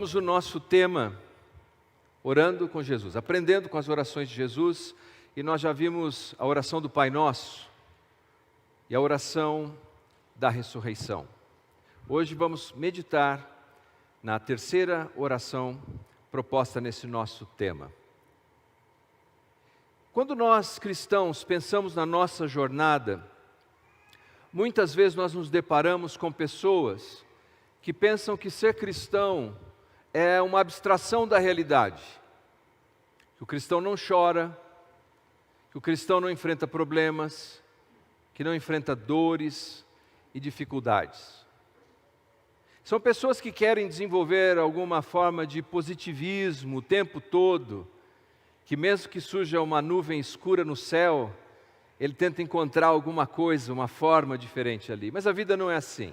O nosso tema, orando com Jesus, aprendendo com as orações de Jesus, e nós já vimos a oração do Pai Nosso e a oração da ressurreição. Hoje vamos meditar na terceira oração proposta nesse nosso tema. Quando nós cristãos pensamos na nossa jornada, muitas vezes nós nos deparamos com pessoas que pensam que ser cristão é uma abstração da realidade, que o cristão não chora, que o cristão não enfrenta problemas, que não enfrenta dores e dificuldades. São pessoas que querem desenvolver alguma forma de positivismo o tempo todo, que mesmo que surja uma nuvem escura no céu, ele tenta encontrar alguma coisa, uma forma diferente ali, mas a vida não é assim.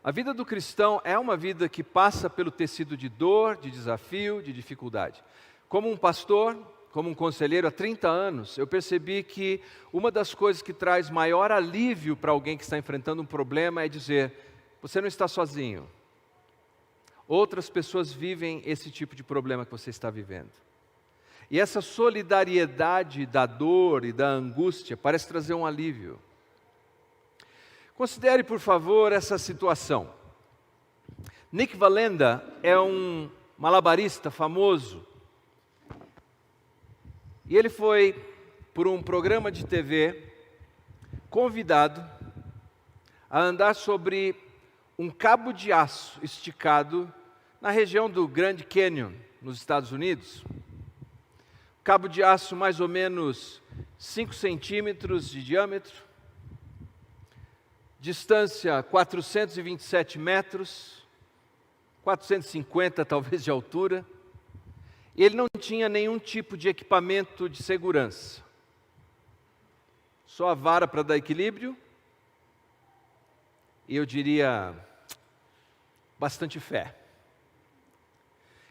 A vida do cristão é uma vida que passa pelo tecido de dor, de desafio, de dificuldade. Como um pastor, como um conselheiro há 30 anos, eu percebi que uma das coisas que traz maior alívio para alguém que está enfrentando um problema é dizer: você não está sozinho. Outras pessoas vivem esse tipo de problema que você está vivendo. E essa solidariedade da dor e da angústia parece trazer um alívio. Considere, por favor, essa situação. Nik Wallenda é um malabarista famoso. E ele foi, por um programa de TV, convidado a andar sobre um cabo de aço esticado na região do Grand Canyon, nos Estados Unidos. Cabo de aço mais ou menos 5 centímetros de diâmetro. Distância 427 metros, 450 talvez de altura. E ele não tinha nenhum tipo de equipamento de segurança. Só a vara para dar equilíbrio. E eu diria, bastante fé.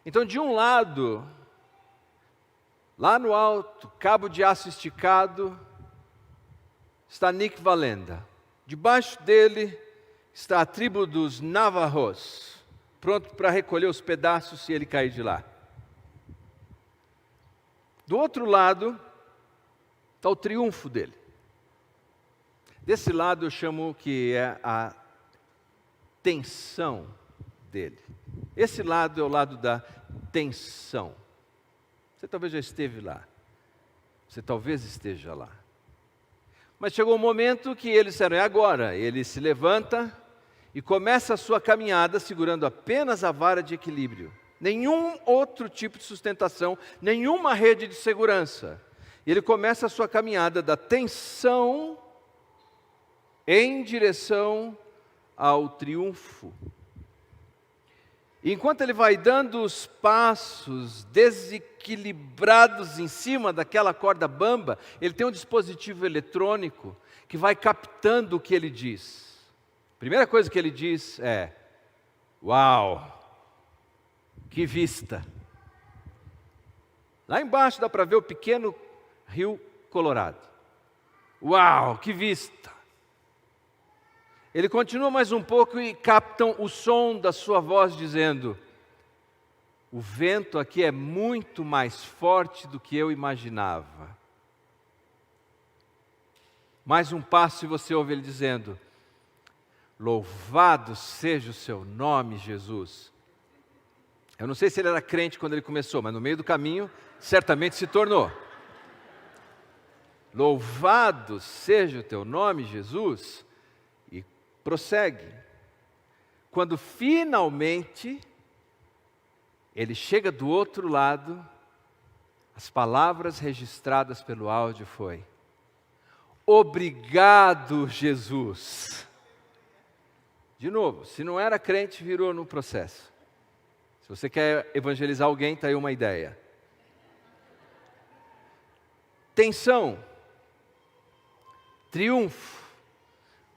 Então, de um lado, lá no alto, cabo de aço esticado, está Nik Wallenda. Debaixo dele está a tribo dos Navajos, pronto para recolher os pedaços se ele cair de lá. Do outro lado está o triunfo dele. Desse lado eu chamo que é a tensão dele. Esse lado é o lado da tensão. Você talvez já esteve lá. Você talvez esteja lá. Mas chegou um momento que eles disseram: é agora. Ele se levanta e começa a sua caminhada segurando apenas a vara de equilíbrio. Nenhum outro tipo de sustentação, nenhuma rede de segurança. Ele começa a sua caminhada da tensão em direção ao triunfo. E enquanto ele vai dando os passos desequilibrados em cima daquela corda bamba, ele tem um dispositivo eletrônico que vai captando o que ele diz. A primeira coisa que ele diz é: uau, que vista! Lá embaixo dá para ver o pequeno rio Colorado. Uau, que vista! Ele continua mais um pouco e captam o som da sua voz dizendo: o vento aqui é muito mais forte do que eu imaginava. Mais um passo e você ouve ele dizendo: louvado seja o seu nome, Jesus. Eu não sei se ele era crente quando ele começou, mas no meio do caminho certamente se tornou. Louvado seja o teu nome, Jesus. Prossegue. Quando finalmente ele chega do outro lado, as palavras registradas pelo áudio foi: obrigado, Jesus. De novo, se não era crente, virou no processo. Se você quer evangelizar alguém, está aí uma ideia. Tensão, triunfo.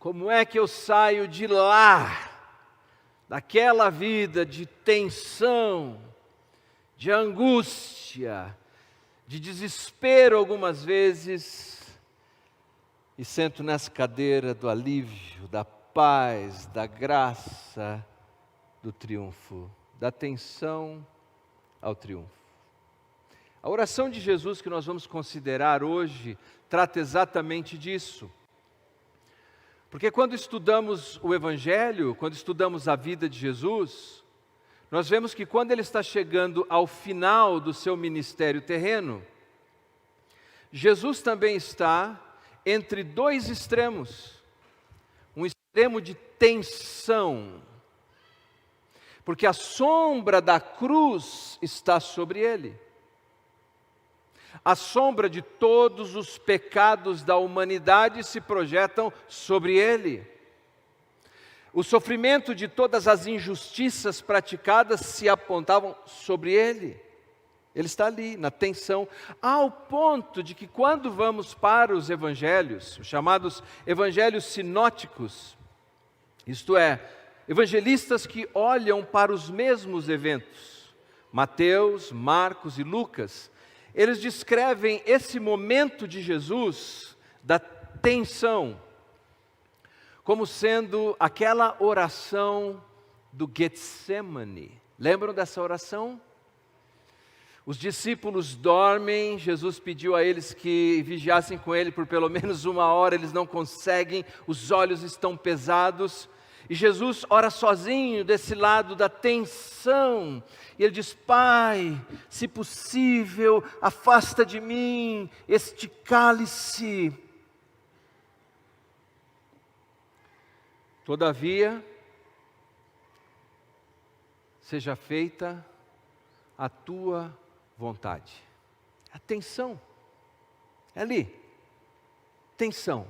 Como é que eu saio de lá, daquela vida de tensão, de angústia, de desespero algumas vezes, e sento nessa cadeira do alívio, da paz, da graça do triunfo, da tensão ao triunfo. A oração de Jesus que nós vamos considerar hoje trata exatamente disso. Porque quando estudamos o Evangelho, quando estudamos a vida de Jesus, nós vemos que quando ele está chegando ao final do seu ministério terreno, Jesus também está entre dois extremos. Um extremo de tensão, porque a sombra da cruz está sobre ele. A sombra de todos os pecados da humanidade se projetam sobre ele. O sofrimento de todas as injustiças praticadas se apontavam sobre ele. Ele está ali, na tensão, ao ponto de que quando vamos para os evangelhos, os chamados evangelhos sinóticos, isto é, evangelistas que olham para os mesmos eventos, Mateus, Marcos e Lucas, eles descrevem esse momento de Jesus, da tensão, como sendo aquela oração do Getsemane. Lembram dessa oração? Os discípulos dormem, Jesus pediu a eles que vigiassem com ele por pelo menos 1 hora, eles não conseguem, os olhos estão pesados, e Jesus ora sozinho desse lado da tensão, e ele diz: Pai, se possível, afasta de mim este cálice. Todavia, seja feita a tua vontade. Atenção, é ali, tensão.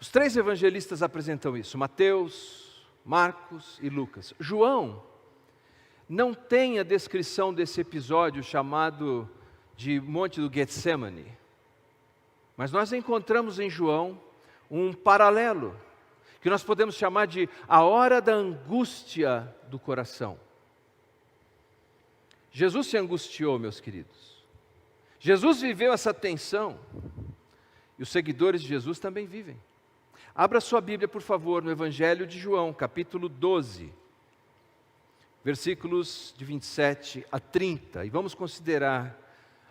Os 3 evangelistas apresentam isso, Mateus, Marcos e Lucas. João não tem a descrição desse episódio chamado de Monte do Getsemane, mas nós encontramos em João um paralelo, que nós podemos chamar de a hora da angústia do coração. Jesus se angustiou, meus queridos. Jesus viveu essa tensão, e os seguidores de Jesus também vivem. Abra sua Bíblia, por favor, no Evangelho de João, capítulo 12, versículos de 27 a 30, e vamos considerar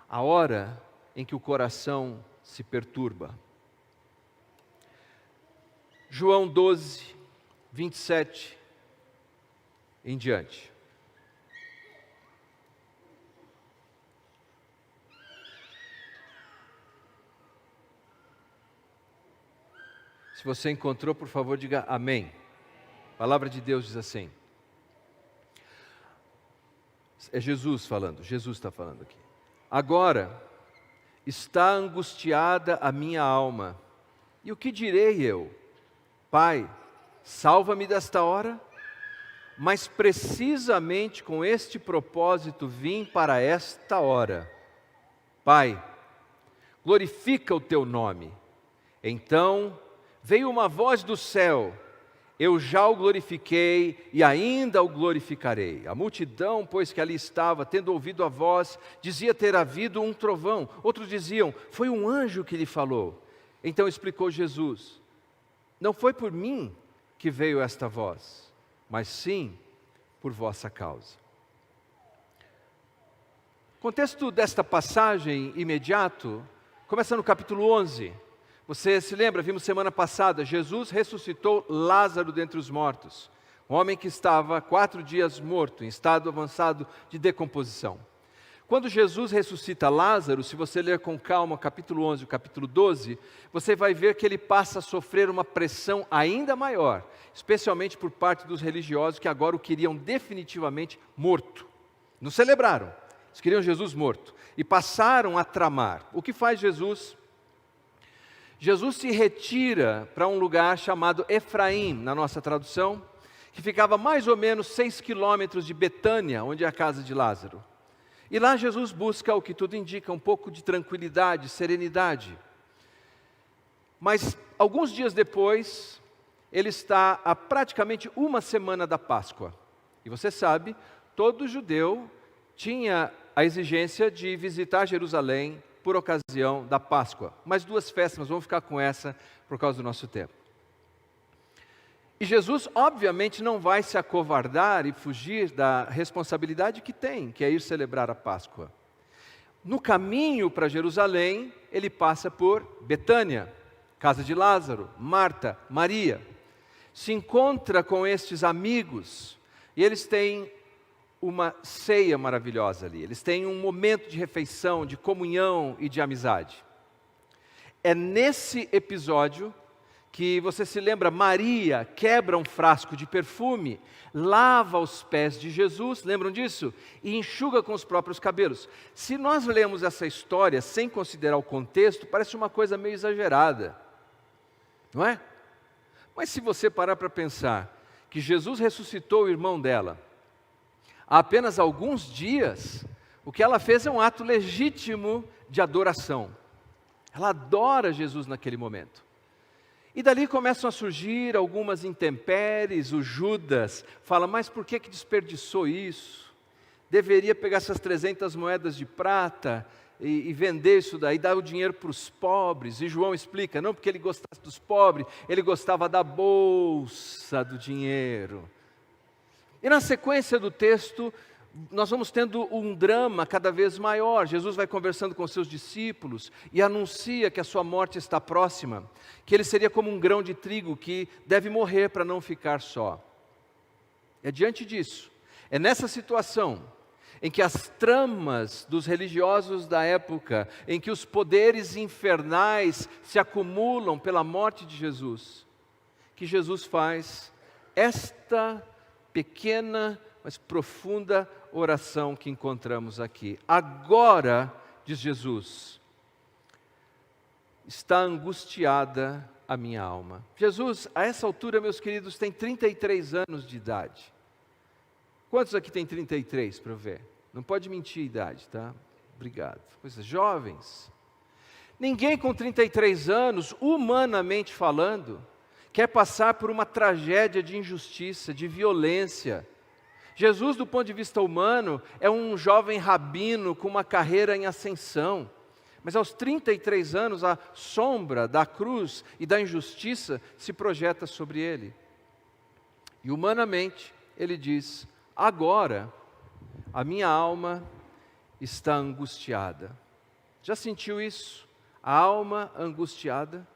a hora em que o coração se perturba. João 12, 27 em diante. Se você encontrou, por favor, diga amém. A palavra de Deus diz assim. É Jesus falando, Jesus está falando aqui. Agora está angustiada a minha alma. E o que direi eu? Pai, salva-me desta hora? Mas precisamente com este propósito vim para esta hora. Pai, glorifica o teu nome. Então veio uma voz do céu, eu já o glorifiquei e ainda o glorificarei. A multidão, pois que ali estava, tendo ouvido a voz, dizia ter havido um trovão. Outros diziam, foi um anjo que lhe falou. Então explicou Jesus, não foi por mim que veio esta voz, mas sim por vossa causa. O contexto desta passagem imediato começa no capítulo 11. Você se lembra, vimos semana passada, Jesus ressuscitou Lázaro dentre os mortos, um homem que estava 4 dias morto, em estado avançado de decomposição. Quando Jesus ressuscita Lázaro, se você ler com calma o capítulo 11 e o capítulo 12, você vai ver que ele passa a sofrer uma pressão ainda maior, especialmente por parte dos religiosos que agora o queriam definitivamente morto. Não celebraram, eles queriam Jesus morto e passaram a tramar. O que faz Jesus? Jesus se retira para um lugar chamado Efraim, na nossa tradução, que ficava mais ou menos 6 quilômetros de Betânia, onde é a casa de Lázaro. E lá Jesus busca o que tudo indica, um pouco de tranquilidade, serenidade. Mas alguns dias depois, ele está a praticamente 1 semana da Páscoa. E você sabe, todo judeu tinha a exigência de visitar Jerusalém por ocasião da Páscoa. Mais 2 festas, mas vamos ficar com essa por causa do nosso tempo. E Jesus, obviamente, não vai se acovardar e fugir da responsabilidade que tem, que é ir celebrar a Páscoa. No caminho para Jerusalém, ele passa por Betânia, casa de Lázaro, Marta, Maria. Se encontra com estes amigos e eles têm uma ceia maravilhosa ali. Eles têm um momento de refeição, de comunhão e de amizade. É nesse episódio que você se lembra, Maria quebra um frasco de perfume, lava os pés de Jesus, lembram disso? E enxuga com os próprios cabelos. Se nós lemos essa história sem considerar o contexto, parece uma coisa meio exagerada, não é? Mas se você parar para pensar que Jesus ressuscitou o irmão dela há apenas alguns dias, o que ela fez é um ato legítimo de adoração. Ela adora Jesus naquele momento. E dali começam a surgir algumas intempéries. O Judas fala, mas por que desperdiçou isso? Deveria pegar essas 300 moedas de prata e vender isso daí, dar o dinheiro para os pobres. E João explica, não porque ele gostasse dos pobres, ele gostava da bolsa do dinheiro. E na sequência do texto, nós vamos tendo um drama cada vez maior. Jesus vai conversando com seus discípulos e anuncia que a sua morte está próxima, que ele seria como um grão de trigo que deve morrer para não ficar só. É diante disso, é nessa situação, em que as tramas dos religiosos da época, em que os poderes infernais se acumulam pela morte de Jesus, que Jesus faz esta pequena, mas profunda oração que encontramos aqui. Agora, diz Jesus, está angustiada a minha alma. Jesus, a essa altura, meus queridos, tem 33 anos de idade. Quantos aqui tem 33 para eu ver? Não pode mentir a idade, tá? Obrigado. Coisas jovens. Ninguém com 33 anos, humanamente falando, quer passar por uma tragédia de injustiça, de violência. Jesus, do ponto de vista humano, é um jovem rabino com uma carreira em ascensão. Mas aos 33 anos, a sombra da cruz e da injustiça se projeta sobre ele. E humanamente, ele diz, agora a minha alma está angustiada. Já sentiu isso? A alma angustiada?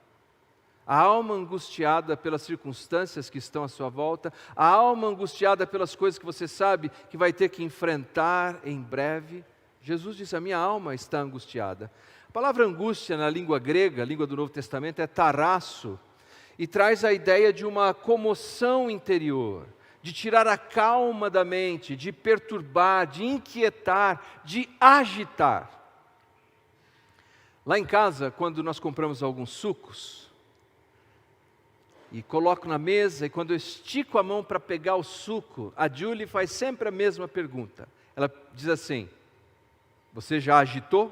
A alma angustiada pelas circunstâncias que estão à sua volta, a alma angustiada pelas coisas que você sabe que vai ter que enfrentar em breve. Jesus disse, a minha alma está angustiada. A palavra angústia na língua grega, a língua do Novo Testamento, é tarasso, e traz a ideia de uma comoção interior, de tirar a calma da mente, de perturbar, de inquietar, de agitar. Lá em casa, quando nós compramos alguns sucos, e coloco na mesa, e quando eu estico a mão para pegar o suco, a Julie faz sempre a mesma pergunta. Ela diz assim, você já agitou?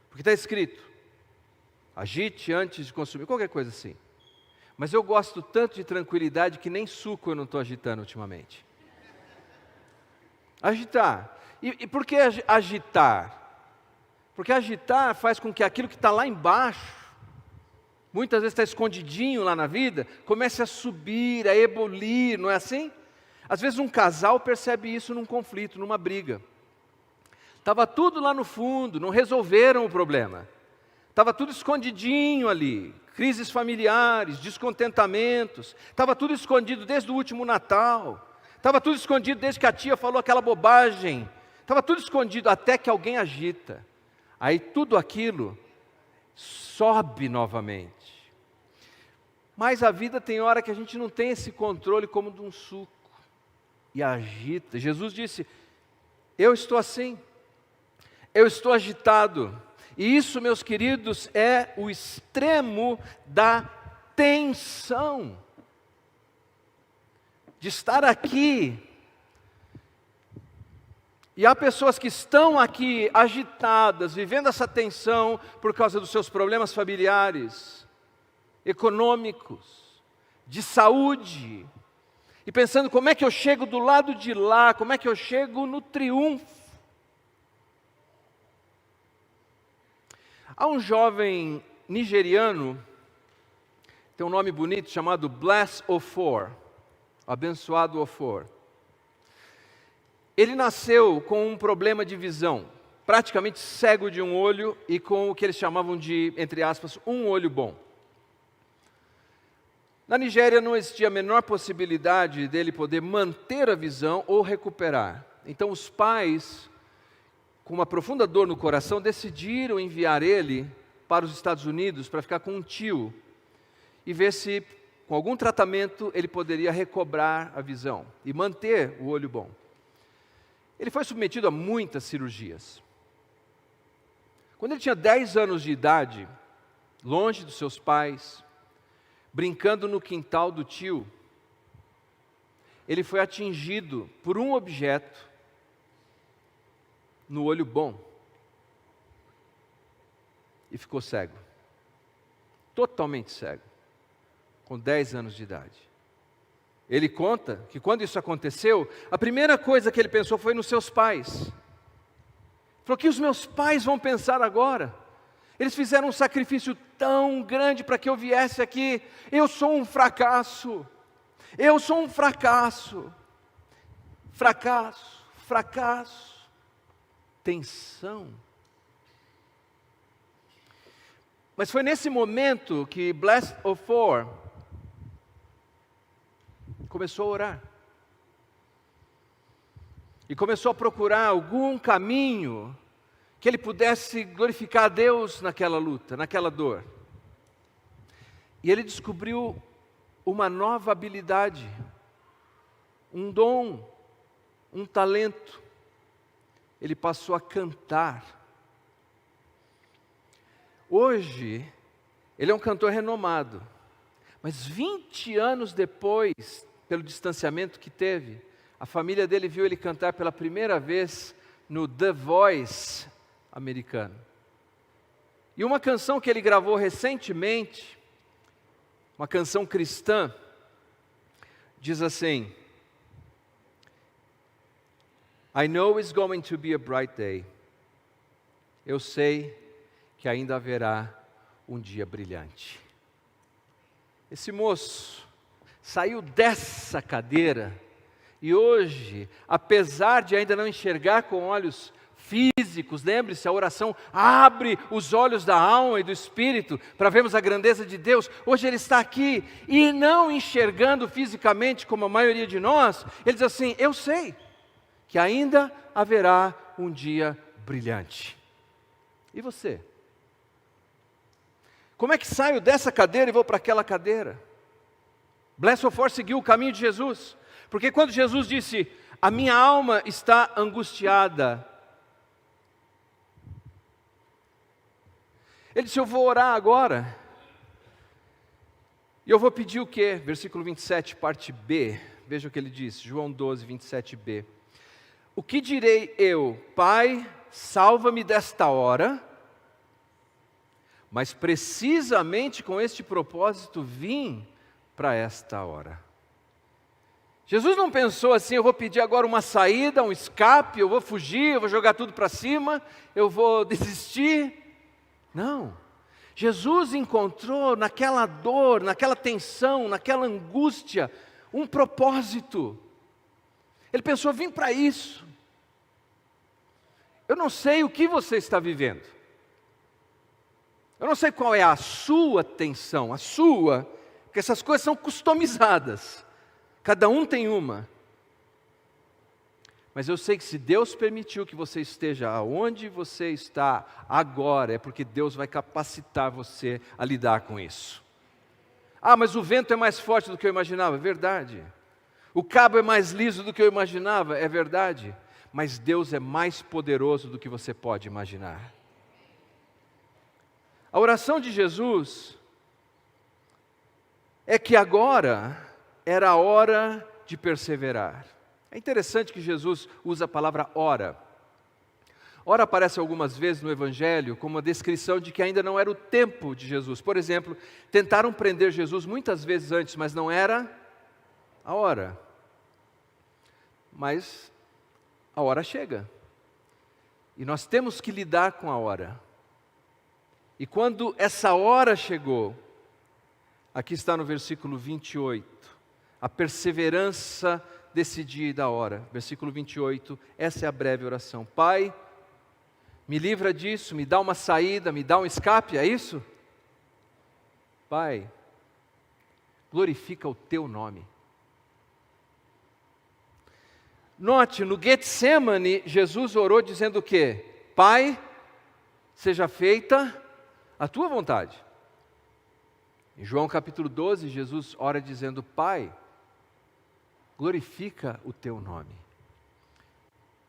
Porque está escrito, agite antes de consumir, qualquer coisa assim. Mas eu gosto tanto de tranquilidade que nem suco eu não estou agitando ultimamente. Agitar. E por que agitar? Porque agitar faz com que aquilo que está lá embaixo, muitas vezes está escondidinho lá na vida, comece a subir, a ebulir, não é assim? Às vezes um casal percebe isso num conflito, numa briga. Estava tudo lá no fundo, não resolveram o problema. Estava tudo escondidinho ali, crises familiares, descontentamentos. Estava tudo escondido desde o último Natal. Estava tudo escondido desde que a tia falou aquela bobagem. Estava tudo escondido até que alguém agita. Aí tudo aquilo sobe novamente. Mas a vida tem hora que a gente não tem esse controle como de um suco. E agita. Jesus disse, eu estou assim. Eu estou agitado. E isso, meus queridos, é o extremo da tensão. De estar aqui. E há pessoas que estão aqui agitadas, vivendo essa tensão por causa dos seus problemas familiares, econômicos, de saúde, e pensando como é que eu chego do lado de lá, como é que eu chego no triunfo. Há um jovem nigeriano, tem um nome bonito chamado Bless Ophor, abençoado Ophor. Ele nasceu com um problema de visão, praticamente cego de um olho e com o que eles chamavam de, entre aspas, um olho bom. Na Nigéria não existia a menor possibilidade dele poder manter a visão ou recuperar. Então os pais, com uma profunda dor no coração, decidiram enviar ele para os Estados Unidos para ficar com um tio e ver se, com algum tratamento, ele poderia recobrar a visão e manter o olho bom. Ele foi submetido a muitas cirurgias. Quando ele tinha 10 anos de idade, longe dos seus pais, brincando no quintal do tio, ele foi atingido por um objeto no olho bom e ficou cego, totalmente cego, com 10 anos de idade. Ele conta que quando isso aconteceu, a primeira coisa que ele pensou foi nos seus pais. Falou: o que os meus pais vão pensar agora? Eles fizeram um sacrifício tão grande para que eu viesse aqui. Eu sou um fracasso. Eu sou um fracasso. Fracasso, fracasso. Tensão. Mas foi nesse momento que Bless Ophor começou a orar. E começou a procurar algum caminho que ele pudesse glorificar a Deus naquela luta, naquela dor. E ele descobriu uma nova habilidade, um dom, um talento. Ele passou a cantar. Hoje, ele é um cantor renomado, mas 20 anos depois, pelo distanciamento que teve, a família dele viu ele cantar pela primeira vez no The Voice americano. E uma canção que ele gravou recentemente, uma canção cristã, diz assim: I know it's going to be a bright day. Eu sei que ainda haverá um dia brilhante. Esse moço saiu dessa cadeira e hoje, apesar de ainda não enxergar com olhos físicos, lembre-se, a oração abre os olhos da alma e do espírito para vermos a grandeza de Deus. Hoje ele está aqui e não enxergando fisicamente como a maioria de nós, ele diz assim: eu sei que ainda haverá um dia brilhante. E você? Como é que saio dessa cadeira e vou para aquela cadeira? Bless Ophor seguiu o caminho de Jesus, porque quando Jesus disse: a minha alma está angustiada, ele disse: eu vou orar agora, e eu vou pedir o quê? Versículo 27, parte B, veja o que ele diz, João 12, 27b. O que direi eu? Pai, salva-me desta hora, mas precisamente com este propósito vim para esta hora. Jesus não pensou assim: eu vou pedir agora uma saída, um escape, eu vou fugir, eu vou jogar tudo para cima, eu vou desistir. Não. Jesus encontrou naquela dor, naquela tensão, naquela angústia, um propósito. Ele pensou: vim para isso. Eu não sei o que você está vivendo. Eu não sei qual é a sua tensão, porque essas coisas são customizadas. Cada um tem uma. Mas eu sei que se Deus permitiu que você esteja aonde você está agora, é porque Deus vai capacitar você a lidar com isso. Ah, mas o vento é mais forte do que eu imaginava. É verdade. O cabo é mais liso do que eu imaginava. É verdade. Mas Deus é mais poderoso do que você pode imaginar. A oração de Jesus é que agora era a hora de perseverar. É interessante que Jesus usa a palavra hora. Hora aparece algumas vezes no Evangelho como uma descrição de que ainda não era o tempo de Jesus. Por exemplo, tentaram prender Jesus muitas vezes antes, mas não era a hora. Mas a hora chega. E nós temos que lidar com a hora. E quando essa hora chegou, Aqui está no versículo 28, a perseverança desse dia e da hora. Versículo 28, essa é a breve oração. Pai, me livra disso, me dá uma saída, me dá um escape, é isso? Pai, glorifica o teu nome. Note, no Getsemane, Jesus orou dizendo o quê? Pai, seja feita a tua vontade. Em João capítulo 12, Jesus ora dizendo, Pai, glorifica o teu nome.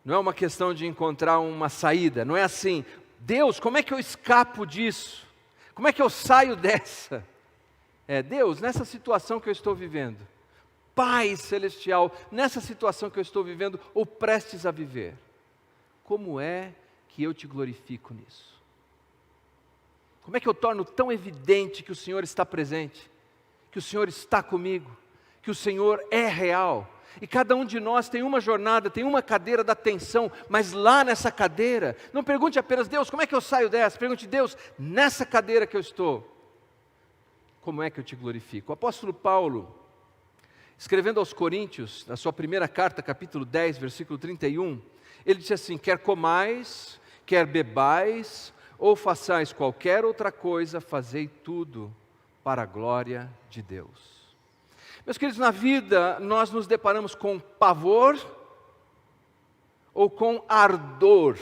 Não é uma questão de encontrar uma saída, não é assim, Deus, como é que eu escapo disso? Como é que eu saio dessa? Deus, nessa situação que eu estou vivendo, Pai Celestial, nessa situação que eu estou vivendo, ou prestes a viver, como é que eu te glorifico nisso? Como é que eu torno tão evidente que o Senhor está presente, que o Senhor está comigo, que o Senhor é real? E cada um de nós tem uma jornada, tem uma cadeira da tensão, mas lá nessa cadeira, não pergunte apenas, Deus, como é que eu saio dessa? Pergunte, Deus, nessa cadeira que eu estou, como é que eu te glorifico? O apóstolo Paulo, escrevendo aos Coríntios, na sua primeira carta, capítulo 10, versículo 31, ele disse assim, quer comais, quer bebais, ou façais qualquer outra coisa, fazei tudo para a glória de Deus. Meus queridos, na vida nós nos deparamos com pavor ou com ardor.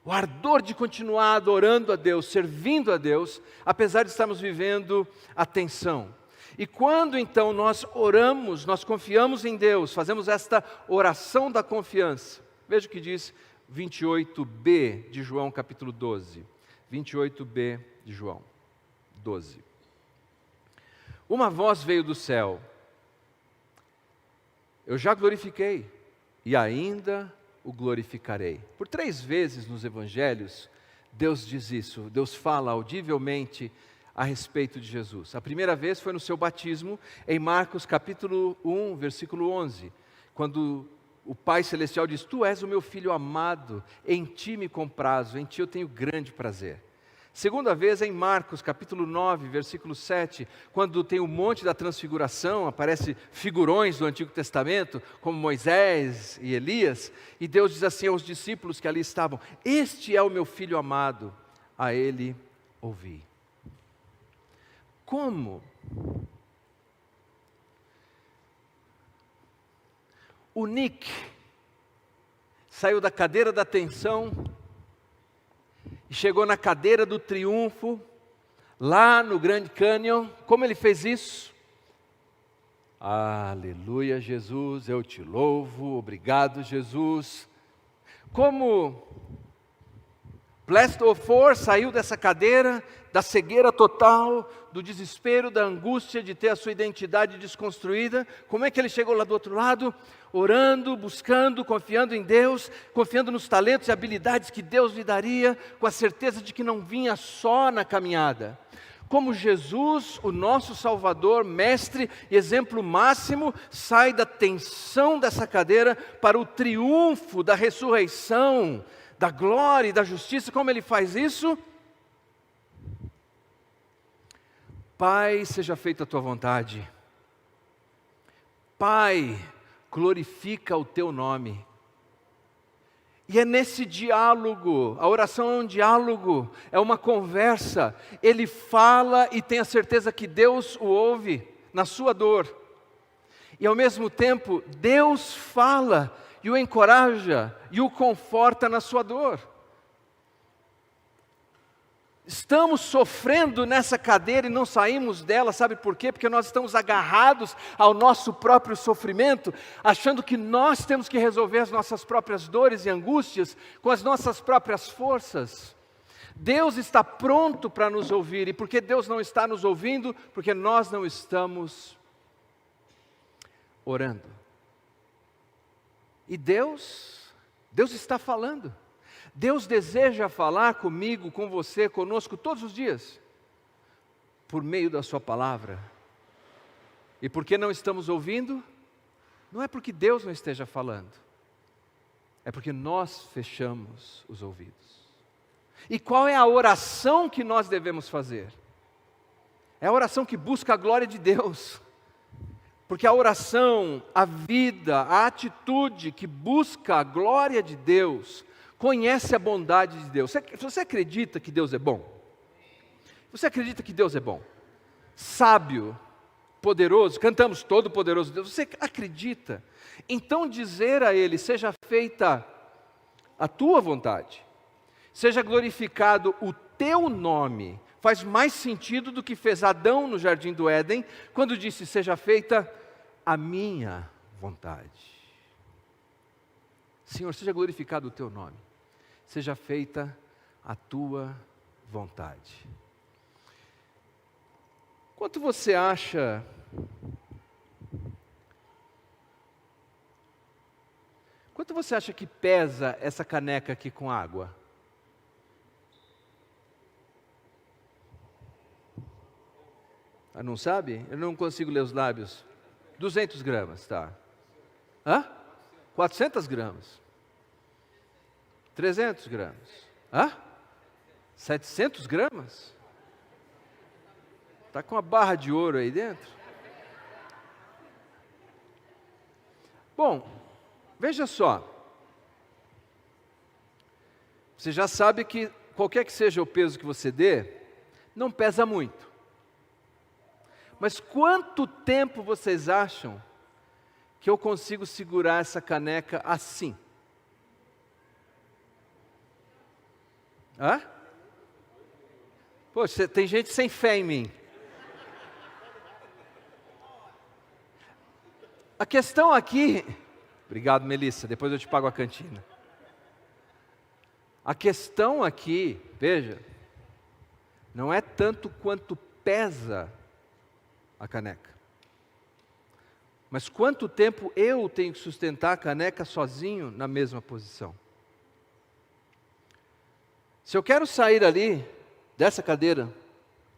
O ardor de continuar adorando a Deus, servindo a Deus, apesar de estarmos vivendo a tensão. E quando então nós oramos, nós confiamos em Deus, fazemos esta oração da confiança. Veja o que diz 28b de João capítulo 12. 28b de João 12. Uma voz veio do céu. Eu já glorifiquei e ainda o glorificarei. Por 3 vezes nos evangelhos, Deus diz isso, Deus fala audivelmente a respeito de Jesus. A primeira vez foi no seu batismo, em Marcos capítulo 1, versículo 11, quando o Pai Celestial diz, tu és o meu Filho amado, em ti me comprazo, em ti eu tenho grande prazer. Segunda vez em Marcos capítulo 9, versículo 7, quando tem o monte da transfiguração, aparece figurões do Antigo Testamento, como Moisés e Elias, e Deus diz assim aos discípulos que ali estavam, este é o meu Filho amado, a ele ouvi. Como? O Nick saiu da cadeira da tensão e chegou na cadeira do triunfo, lá no Grand Canyon. Como ele fez isso? Aleluia, Jesus, eu te louvo, obrigado, Jesus. Como Blessed Ofor saiu dessa cadeira, da cegueira total, do desespero, da angústia de ter a sua identidade desconstruída. Como é que ele chegou lá do outro lado? Orando, buscando, confiando em Deus, confiando nos talentos e habilidades que Deus lhe daria, com a certeza de que não vinha só na caminhada. Como Jesus, o nosso Salvador, Mestre e exemplo máximo, sai da tensão dessa cadeira para o triunfo da ressurreição, da glória e da justiça. Como ele faz isso? Pai, seja feita a tua vontade. Pai, glorifica o teu nome. E é nesse diálogo, a oração é um diálogo, é uma conversa. Ele fala e tem a certeza que Deus o ouve na sua dor. E ao mesmo tempo, Deus fala e o encoraja e o conforta na sua dor. Estamos sofrendo nessa cadeira e não saímos dela, sabe por quê? Porque nós estamos agarrados ao nosso próprio sofrimento, achando que nós temos que resolver as nossas próprias dores e angústias com as nossas próprias forças. Deus está pronto para nos ouvir, e porque Deus não está nos ouvindo? Porque nós não estamos orando. E Deus está falando. Deus deseja falar comigo, com você, conosco todos os dias, por meio da sua palavra. E por que não estamos ouvindo? Não é porque Deus não esteja falando, é porque nós fechamos os ouvidos. E qual é a oração que nós devemos fazer? É a oração que busca a glória de Deus. Porque a oração, a vida, a atitude que busca a glória de Deus, conhece a bondade de Deus. Você acredita que Deus é bom? Você acredita que Deus é bom? Sábio, poderoso, cantamos todo poderoso Deus. Você acredita? Então dizer a Ele, seja feita a tua vontade, seja glorificado o teu nome, faz mais sentido do que fez Adão no jardim do Éden, quando disse, seja feita a minha vontade. Senhor, seja glorificado o teu nome, seja feita a tua vontade. Quanto você acha que pesa essa caneca aqui com água? Ah, não sabe? Eu não consigo ler os lábios. 200 gramas, tá. 400 gramas. 300 gramas. 700 gramas? Está com uma barra de ouro aí dentro? Bom, veja só. Você já sabe que qualquer que seja o peso que você dê, não pesa muito. Mas quanto tempo vocês acham que eu consigo segurar essa caneca assim? Poxa, tem gente sem fé em mim. A questão aqui... Obrigado, Melissa, depois eu te pago a cantina. A questão aqui, veja, não é tanto quanto pesa a caneca, mas quanto tempo eu tenho que sustentar a caneca sozinho na mesma posição. Se eu quero sair ali, dessa cadeira,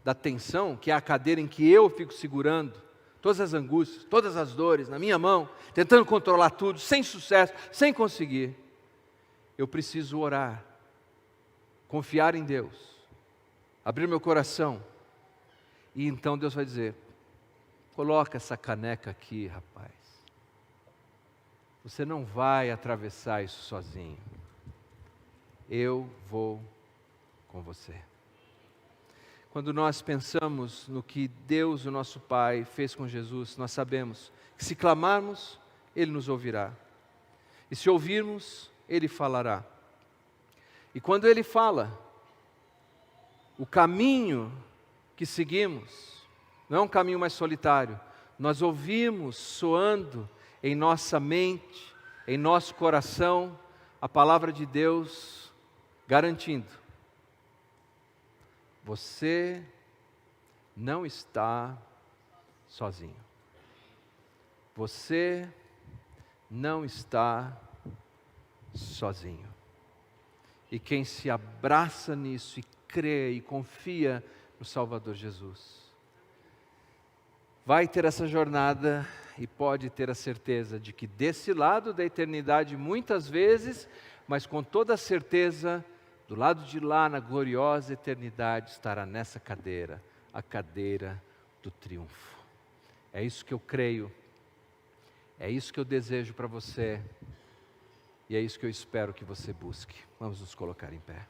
da tensão, que é a cadeira em que eu fico segurando todas as angústias, todas as dores na minha mão, tentando controlar tudo, sem sucesso, sem conseguir, eu preciso orar, confiar em Deus, abrir meu coração, e então Deus vai dizer, coloca essa caneca aqui, rapaz, você não vai atravessar isso sozinho, eu vou com você. Quando nós pensamos no que Deus, o nosso Pai, fez com Jesus, nós sabemos que se clamarmos, Ele nos ouvirá. E se ouvirmos, Ele falará. E quando Ele fala, o caminho que seguimos não é um caminho mais solitário. Nós ouvimos soando em nossa mente, em nosso coração, a palavra de Deus garantindo: você não está sozinho. Você não está sozinho. E quem se abraça nisso e crê e confia no Salvador Jesus, vai ter essa jornada e pode ter a certeza de que desse lado da eternidade, muitas vezes, mas com toda a certeza, do lado de lá, na gloriosa eternidade, estará nessa cadeira, a cadeira do triunfo. É isso que eu creio, é isso que eu desejo para você, e é isso que eu espero que você busque. Vamos nos colocar em pé.